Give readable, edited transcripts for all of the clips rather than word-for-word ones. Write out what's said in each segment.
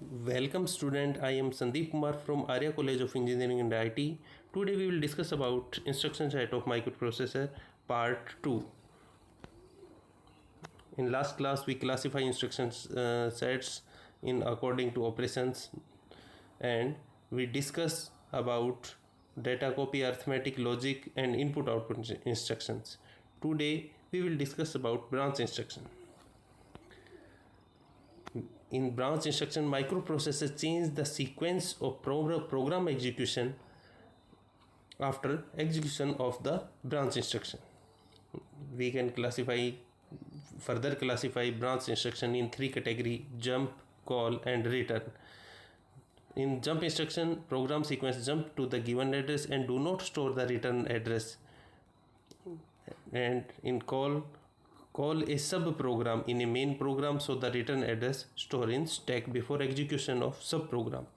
Welcome student, I am Sandeep Kumar from Arya College of Engineering and IT. Today we will discuss about instruction set of microprocessor part 2. In last class we classify instructions sets in according to operations, and we discuss about data copy, arithmetic, logic and input output instructions. Today we will discuss about branch instruction. In branch instruction, microprocessors change the sequence of program execution after execution of the branch instruction. We can further classify branch instruction in three categories: jump, call and return. In jump instruction, program sequence jump to the given address and do not store the return address. And in call a sub program in a main program, so the return address store in stack before execution of sub program.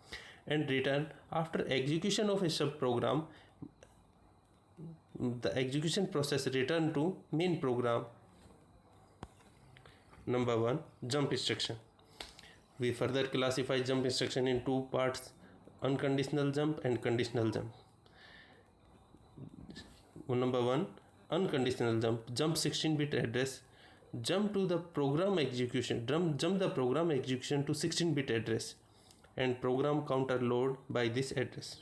And return, after execution of a sub program, the execution process return to main program. Number 1, jump instruction. We further classify jump instruction in two parts: unconditional jump and conditional jump. Number 1, unconditional jump 16-bit address, jump to the program execution, jump the program execution to 16-bit address and program counter load by this address.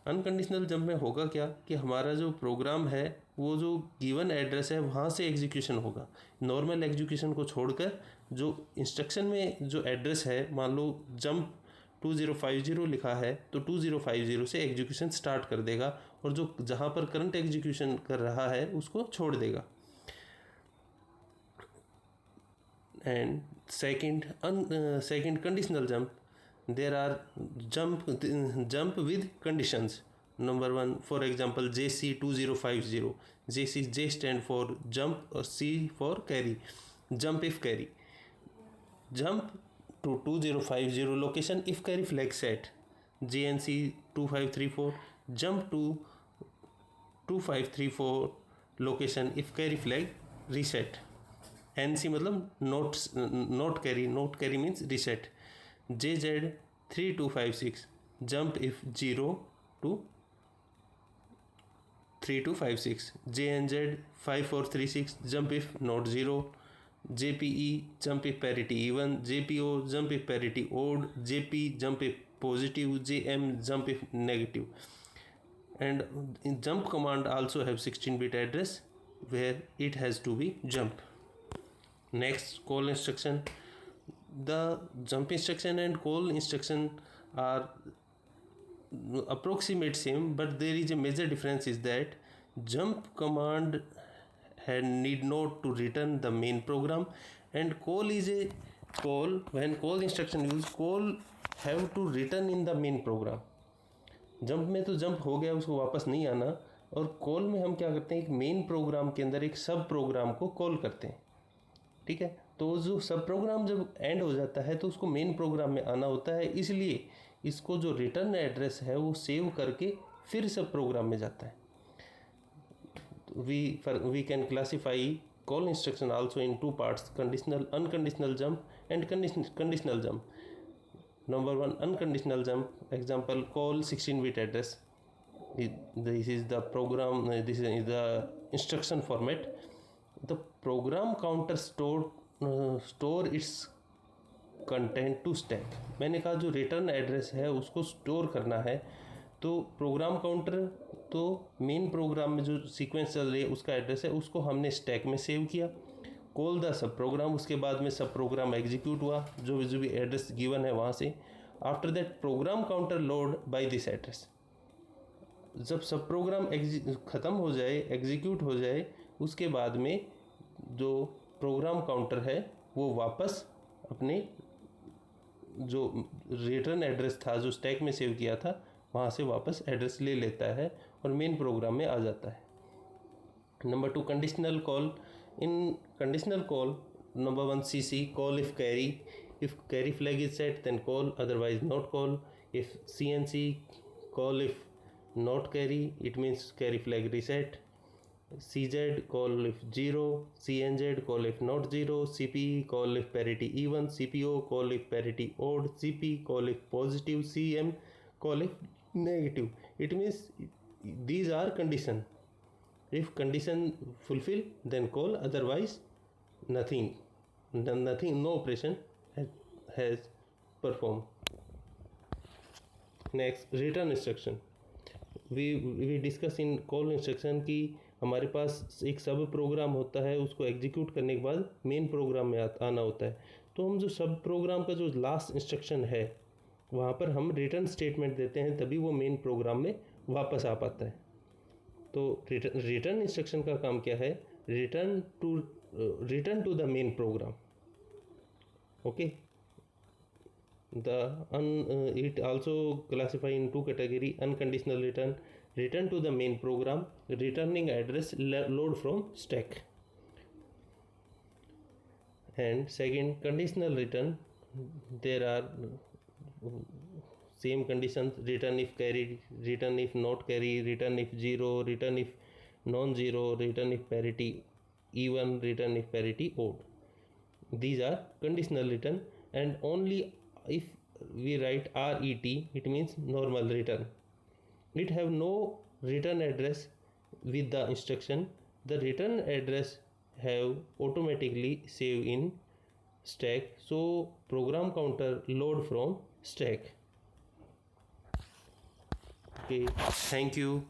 Unconditional jump में होगा क्या कि हमारा जो programme है वो जो given address है वहाँ से एग्जीक्यूशन होगा. नॉर्मल एग्जीक्यूशन को छोड़कर जो इंस्ट्रक्शन में जो एड्रेस है, मान लो जंप 2050 लिखा है तो 2050 से एग्जीक्यूशन स्टार्ट कर देगा और जो जहाँ पर करंट एग्जीक्यूशन कर रहा है उसको छोड़ देगा. And second conditional jump, there are jump with conditions. Number 1, for example, JC2050. J stand for jump or C for carry. Jump if carry. Jump to 2050 location if carry flag set. JNC 2534. Jump to 2534 location if carry flag reset. NC मतलब not carry means reset. JZ 3256, jump if 0 to 3256. JNZ 5436, jump if not 0. JPE, jump if parity even. JPO, jump if parity odd. JP, jump if positive. JM, jump if negative. And in jump command also have 16-bit address where it has to be jump. Next, call instruction. The jump instruction and call instruction are approximate same, but there is a major difference is that jump command need not to return the main program, and call is a call. When call instruction use, call have to return in the main program. Jump में तो jump हो गया, उसको वापस नहीं आना, और call में हम क्या करते हैं, एक मेन प्रोग्राम के अंदर एक सब प्रोग्राम को कॉल करते हैं. ठीक है, तो जो सब प्रोग्राम जब एंड हो जाता है तो उसको मेन प्रोग्राम में आना होता है, इसलिए इसको जो रिटर्न एड्रेस है वो सेव करके फिर सब प्रोग्राम में जाता है. We can classify call instruction also in two parts: conditional unconditional jump and conditional jump. Number 1, unconditional jump. Example, call 16-bit address. This is the program, this is the instruction format. The program counter store its content to stack. मैंने कहा जो return address है उसको store करना है, तो program counter तो main program में जो सीक्वेंस चल रही है उसका एड्रेस है, उसको हमने स्टैक में सेव किया. कॉल द सब प्रोग्राम, उसके बाद में सब प्रोग्राम एग्जीक्यूट हुआ जो भी एड्रेस गिवन है वहाँ से. After that program counter load by this address. जब सब प्रोग्राम ख़त्म हो जाए, एग्जीक्यूट हो जाए, उसके बाद में जो प्रोग्राम काउंटर है वो वापस अपने जो रिटर्न एड्रेस था जो स्टैक में सेव किया था वहाँ से वापस एड्रेस ले लेता है और मेन प्रोग्राम में आ जाता है. Number 2, conditional call. In conditional call, number 1, CC, call if carry. If carry flag is set, then call, otherwise not call. If CNC, call if not carry, it means carry flag reset. CZ call if 0, CNZ call if not 0, CP call if parity even, CPO call if parity odd, CP call if positive, CM call if negative. It means these are condition. If condition fulfill, then call, otherwise nothing, no operation has performed. Next return instruction we discuss in call instruction की हमारे पास एक सब programme होता है, उसको execute करने के बाद मेन प्रोग्राम में आना होता है। तो हम जो सब प्रोग्राम का जो लास्ट इंस्ट्रक्शन है वहाँ पर हम रिटर्न स्टेटमेंट देते हैं, तभी वो मेन प्रोग्राम में वापस आ पाता है। तो रिटर्न इंस्ट्रक्शन का काम क्या है? Return to the main program. Okay, it also classify in two category: unconditional return to the main program, returning address load from stack, and second conditional return. There are same conditions: return if carry, return if not carry, return if 0, return if non-zero, return if parity even, return if parity odd. These are conditional return, and only if we write RET, it means normal return. It have no return address with the instruction. The return address have automatically save in stack, so program counter load from stack. Okay, thank you.